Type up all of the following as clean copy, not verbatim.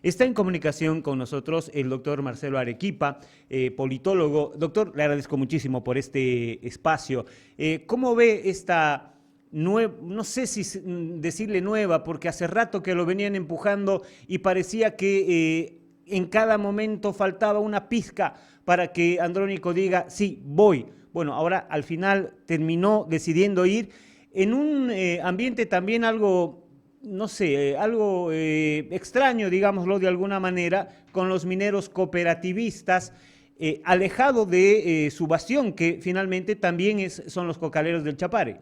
Está en comunicación con nosotros el doctor Marcelo Arequipa, politólogo. Doctor, le agradezco muchísimo por este espacio. ¿Cómo ve esta nueva, no sé si decirle nueva, porque hace rato que lo venían empujando y parecía que en cada momento faltaba una pizca para que Andrónico diga, sí, voy? Bueno, ahora al final terminó decidiendo ir en un ambiente también algo, no sé, algo extraño, digámoslo de alguna manera, con los mineros cooperativistas, alejado de su bastión, que finalmente también son los cocaleros del Chapare.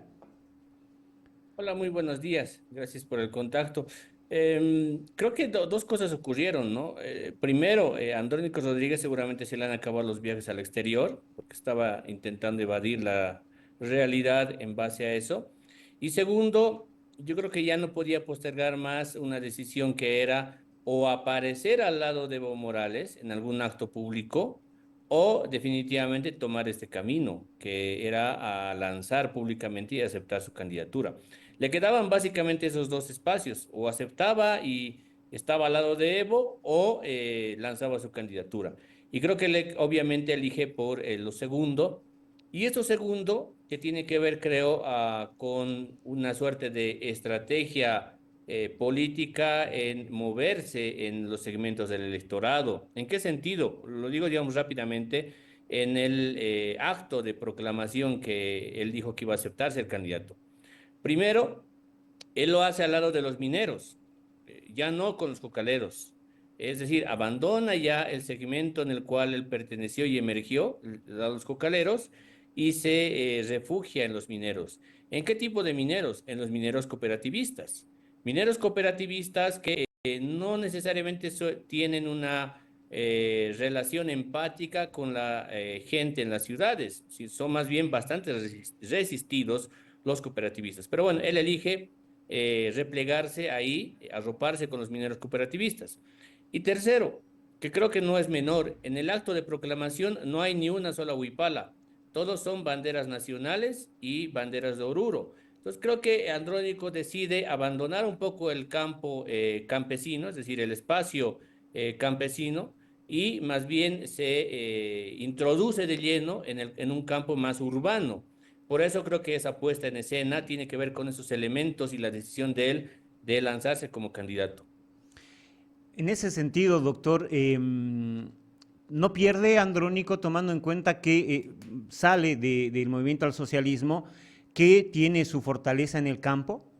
Hola, muy buenos días. Gracias por el contacto. Creo que dos cosas ocurrieron, ¿no? Primero, Andrónico Rodríguez seguramente se le han acabado los viajes al exterior, porque estaba intentando evadir la realidad en base a eso. Y segundo, yo creo que ya no podía postergar más una decisión que era o aparecer al lado de Evo Morales en algún acto público o definitivamente tomar este camino, que era a lanzar públicamente y aceptar su candidatura. Le quedaban básicamente esos dos espacios, o aceptaba y estaba al lado de Evo o lanzaba su candidatura. Y creo que obviamente elige por lo segundo. Y esto segundo, que tiene que ver, creo, con una suerte de estrategia política en moverse en los segmentos del electorado. ¿En qué sentido? Lo digo, digamos, rápidamente. En el acto de proclamación que él dijo que iba a aceptar ser candidato. Primero, él lo hace al lado de los mineros, ya no con los cocaleros. Es decir, abandona ya el segmento en el cual él perteneció y emergió, a los cocaleros, y se refugia en los mineros. ¿En qué tipo de mineros? En los mineros cooperativistas. Mineros cooperativistas que no necesariamente tienen una relación empática con la gente en las ciudades, son más bien bastante resistidos los cooperativistas. Pero bueno, él elige replegarse ahí, arroparse con los mineros cooperativistas. Y tercero, que creo que no es menor, en el acto de proclamación no hay ni una sola huipala, todos son banderas nacionales y banderas de Oruro. Entonces creo que Andrónico decide abandonar un poco el campo campesino, es decir, el espacio campesino, y más bien se introduce de lleno en un campo más urbano. Por eso creo que esa puesta en escena tiene que ver con esos elementos y la decisión de él de lanzarse como candidato. En ese sentido, doctor, no pierde Andrónico tomando en cuenta que sale del movimiento al socialismo, que tiene su fortaleza en el campo.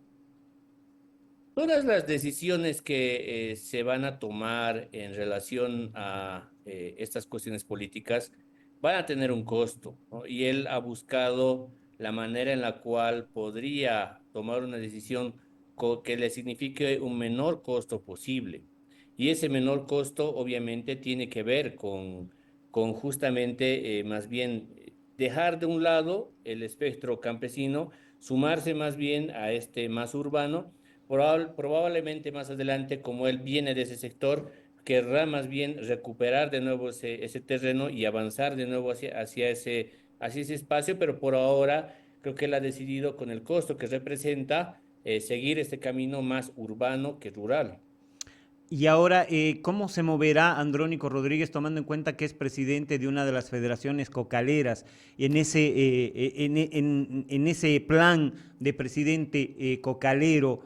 Todas las decisiones que se van a tomar en relación a estas cuestiones políticas van a tener un costo, ¿no? Y él ha buscado la manera en la cual podría tomar una decisión que le signifique un menor costo posible. Y ese menor costo obviamente tiene que ver con justamente más bien dejar de un lado el espectro campesino, sumarse más bien a este más urbano. Probablemente más adelante, como él viene de ese sector, querrá más bien recuperar de nuevo ese terreno y avanzar de nuevo hacia ese espacio, pero por ahora creo que él ha decidido, con el costo que representa, seguir este camino más urbano que rural. Y ahora, ¿cómo se moverá Andrónico Rodríguez tomando en cuenta que es presidente de una de las federaciones cocaleras en ese, en ese plan de presidente cocalero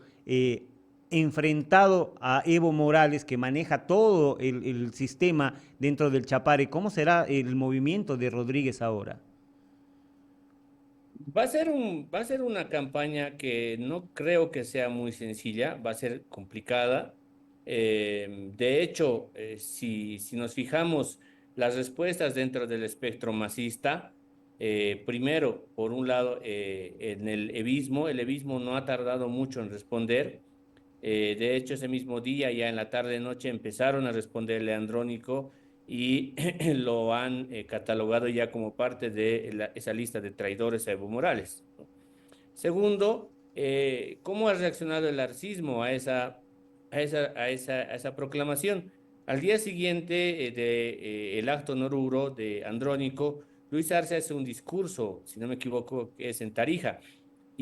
enfrentado a Evo Morales que maneja todo el sistema dentro del Chapare? ¿Cómo será el movimiento de Rodríguez ahora? Va a ser una campaña que no creo que sea muy sencilla, va a ser complicada. De hecho, si nos fijamos las respuestas dentro del espectro masista, primero, por un lado, en el evismo no ha tardado mucho en responder. De hecho, ese mismo día, ya en la tarde-noche, empezaron a responderle a Andrónico y lo han catalogado ya como parte de esa lista de traidores a Evo Morales, ¿no? Segundo, ¿cómo ha reaccionado el arcismo a esa proclamación? Al día siguiente el acto Noruro de Andrónico, Luis Arce hace un discurso, si no me equivoco, que es en Tarija,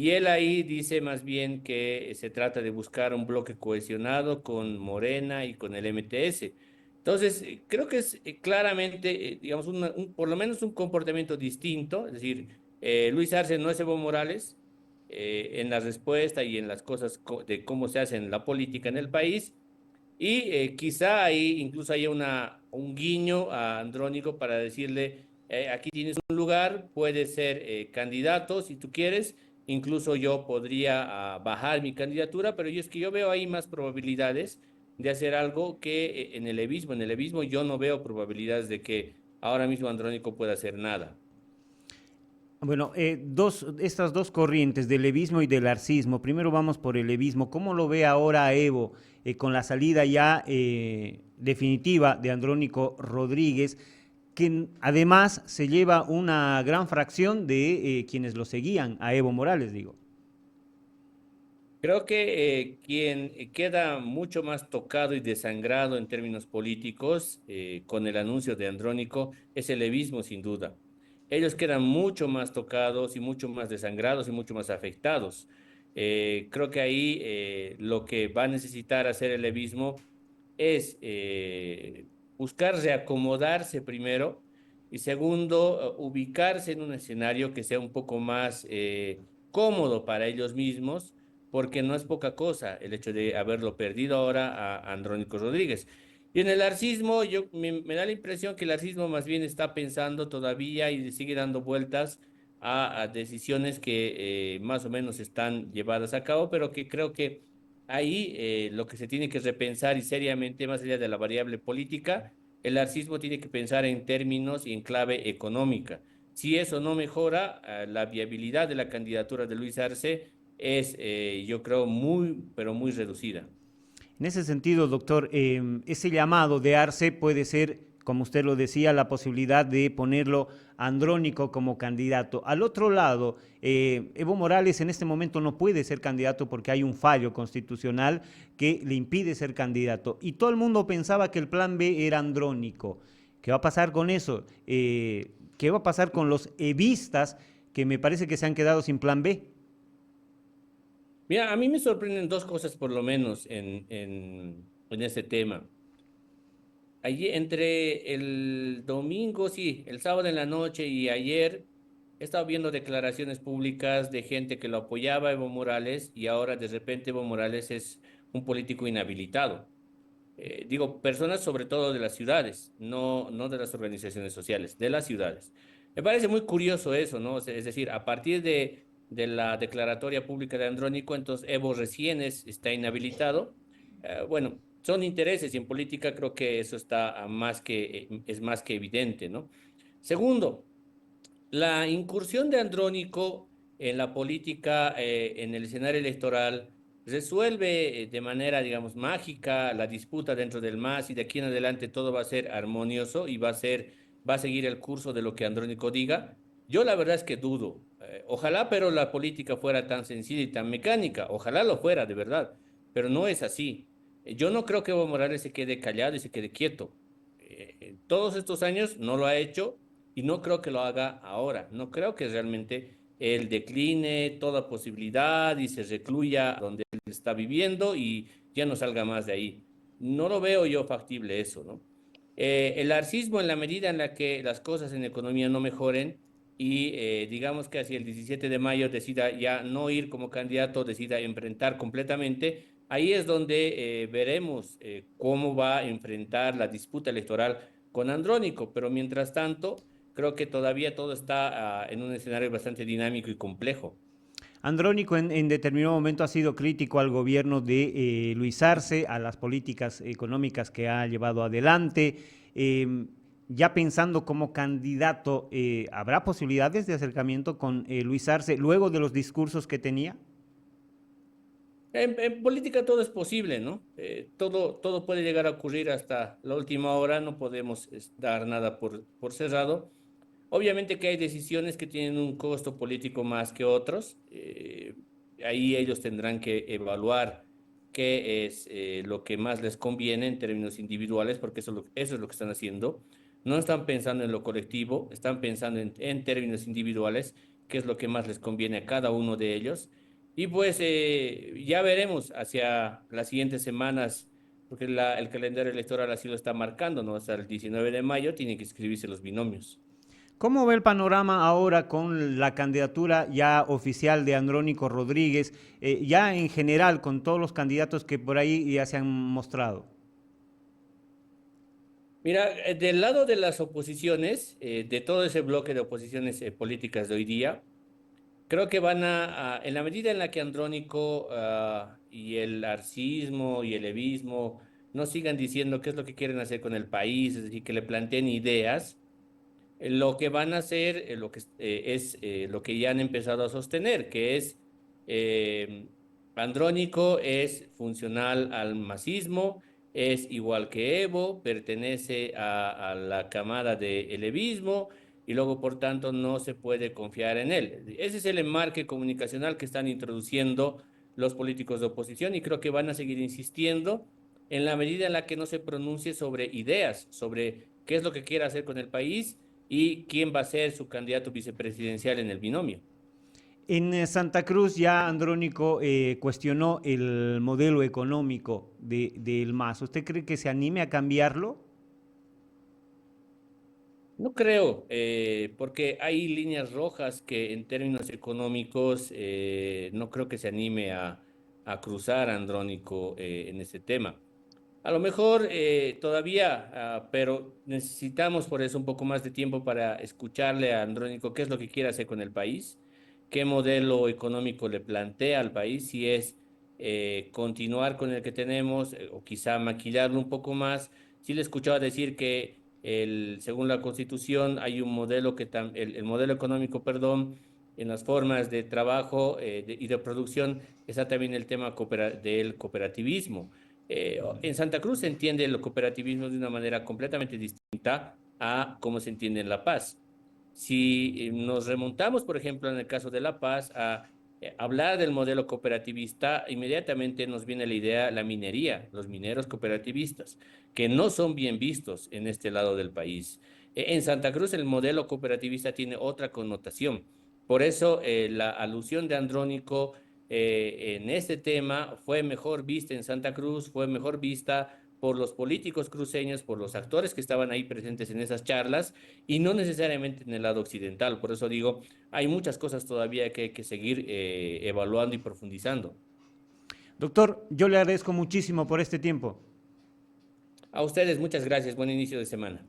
Y él ahí dice más bien que se trata de buscar un bloque cohesionado con Morena y con el MTS. Entonces, creo que es claramente, digamos, por lo menos un comportamiento distinto. Es decir, Luis Arce no es Evo Morales en la respuesta y en las cosas de cómo se hace en la política en el país. Y quizá ahí incluso haya un guiño a Andrónico para decirle, aquí tienes un lugar, puedes ser candidato si tú quieres, incluso yo podría bajar mi candidatura, pero yo es que yo veo ahí más probabilidades de hacer algo que en el levismo. En el levismo yo no veo probabilidades de que ahora mismo Andrónico pueda hacer nada. Bueno, estas dos corrientes del levismo y del arcismo. Primero vamos por el levismo. ¿Cómo lo ve ahora Evo con la salida ya definitiva de Andrónico Rodríguez, que además se lleva una gran fracción de quienes lo seguían, a Evo Morales, digo? Creo que quien queda mucho más tocado y desangrado en términos políticos con el anuncio de Andrónico es el levismo, sin duda. Ellos quedan mucho más tocados y mucho más desangrados y mucho más afectados. Creo que ahí lo que va a necesitar hacer el levismo es buscar reacomodarse primero y segundo, ubicarse en un escenario que sea un poco más cómodo para ellos mismos porque no es poca cosa el hecho de haberlo perdido ahora a Andrónico Rodríguez. Y en el arcismo, me da la impresión que el arcismo más bien está pensando todavía y sigue dando vueltas a decisiones que más o menos están llevadas a cabo, pero que creo que ahí lo que se tiene que repensar y seriamente, más allá de la variable política, el arcismo tiene que pensar en términos y en clave económica. Si eso no mejora, la viabilidad de la candidatura de Luis Arce es, yo creo, muy, pero muy reducida. En ese sentido, doctor, ese llamado de Arce puede ser, como usted lo decía, la posibilidad de ponerlo Andrónico como candidato. Al otro lado, Evo Morales en este momento no puede ser candidato porque hay un fallo constitucional que le impide ser candidato. Y todo el mundo pensaba que el plan B era Andrónico. ¿Qué va a pasar con eso? ¿Qué va a pasar con los evistas que me parece que se han quedado sin plan B? Mira, a mí me sorprenden dos cosas por lo menos en este tema. Allí entre el domingo, sí, el sábado en la noche y ayer he estado viendo declaraciones públicas de gente que lo apoyaba a Evo Morales y ahora de repente Evo Morales es un político inhabilitado. Digo, personas sobre todo de las ciudades, no de las organizaciones sociales, de las ciudades. Me parece muy curioso eso, ¿no? Es decir, a partir de la declaratoria pública de Andrónico, entonces Evo recién está inhabilitado. Bueno, son intereses y en política creo que eso está es más que evidente, ¿no? Segundo, la incursión de Andrónico en la política, en el escenario electoral, resuelve de manera, digamos, mágica la disputa dentro del MAS y de aquí en adelante todo va a ser armonioso y va a seguir el curso de lo que Andrónico diga. Yo la verdad es que dudo. Ojalá, pero la política fuera tan sencilla y tan mecánica. Ojalá lo fuera, de verdad. Pero no es así. Yo no creo que Evo Morales se quede callado y se quede quieto. Todos estos años no lo ha hecho y no creo que lo haga ahora. No creo que realmente él decline toda posibilidad y se recluya donde él está viviendo y ya no salga más de ahí. No lo veo yo factible eso, ¿no? El arcismo en la medida en la que las cosas en economía no mejoren y digamos que hacia el 17 de mayo decida ya no ir como candidato, decida enfrentar completamente, ahí es donde veremos cómo va a enfrentar la disputa electoral con Andrónico, pero mientras tanto, creo que todavía todo está en un escenario bastante dinámico y complejo. Andrónico en determinado momento ha sido crítico al gobierno de Luis Arce, a las políticas económicas que ha llevado adelante. Ya pensando como candidato, ¿habrá posibilidades de acercamiento con Luis Arce luego de los discursos que tenía? En política todo es posible, ¿no? Todo puede llegar a ocurrir hasta la última hora, no podemos dar nada por cerrado. Obviamente que hay decisiones que tienen un costo político más que otros. Ahí ellos tendrán que evaluar qué es lo que más les conviene en términos individuales, porque eso es lo que están haciendo. No están pensando en lo colectivo, están pensando en términos individuales, qué es lo que más les conviene a cada uno de ellos. Y pues ya veremos hacia las siguientes semanas, porque el calendario electoral así lo está marcando, ¿no? Hasta el 19 de mayo tienen que escribirse los binomios. ¿Cómo ve el panorama ahora con la candidatura ya oficial de Andrónico Rodríguez, ya en general con todos los candidatos que por ahí ya se han mostrado? Mira, del lado de las oposiciones, de todo ese bloque de oposiciones políticas de hoy día, creo que en la medida en la que Andrónico y el arcismo y el levismo no sigan diciendo qué es lo que quieren hacer con el país, es decir, que le planteen ideas, lo que van a hacer es lo que ya han empezado a sostener, que es eh, Andrónico es funcional al masismo, es igual que Evo, pertenece a la camada de levismo y luego por tanto no se puede confiar en él. Ese es el enmarque comunicacional que están introduciendo los políticos de oposición y creo que van a seguir insistiendo en la medida en la que no se pronuncie sobre ideas, sobre qué es lo que quiere hacer con el país y quién va a ser su candidato vicepresidencial en el binomio. En Santa Cruz ya Andrónico cuestionó el modelo económico del MAS. ¿Usted cree que se anime a cambiarlo? No creo, porque hay líneas rojas que en términos económicos no creo que se anime a cruzar Andrónico en este tema. A lo mejor todavía, pero necesitamos por eso un poco más de tiempo para escucharle a Andrónico qué es lo que quiere hacer con el país, qué modelo económico le plantea al país, si es continuar con el que tenemos o quizá maquillarlo un poco más. Sí le escuchaba decir que según la Constitución hay un modelo el modelo económico, perdón, en las formas de trabajo y de producción está también el tema del cooperativismo. En Santa Cruz se entiende el cooperativismo de una manera completamente distinta a cómo se entiende en La Paz. Si nos remontamos, por ejemplo, en el caso de La Paz, a hablar del modelo cooperativista, inmediatamente nos viene la idea la minería, los mineros cooperativistas, que no son bien vistos en este lado del país. En Santa Cruz el modelo cooperativista tiene otra connotación. Por eso la alusión de Andrónico en este tema fue mejor vista en Santa Cruz, fue mejor vista por los políticos cruceños, por los actores que estaban ahí presentes en esas charlas y no necesariamente en el lado occidental. Por eso digo, hay muchas cosas todavía que hay que seguir evaluando y profundizando. Doctor, yo le agradezco muchísimo por este tiempo. A ustedes, muchas gracias. Buen inicio de semana.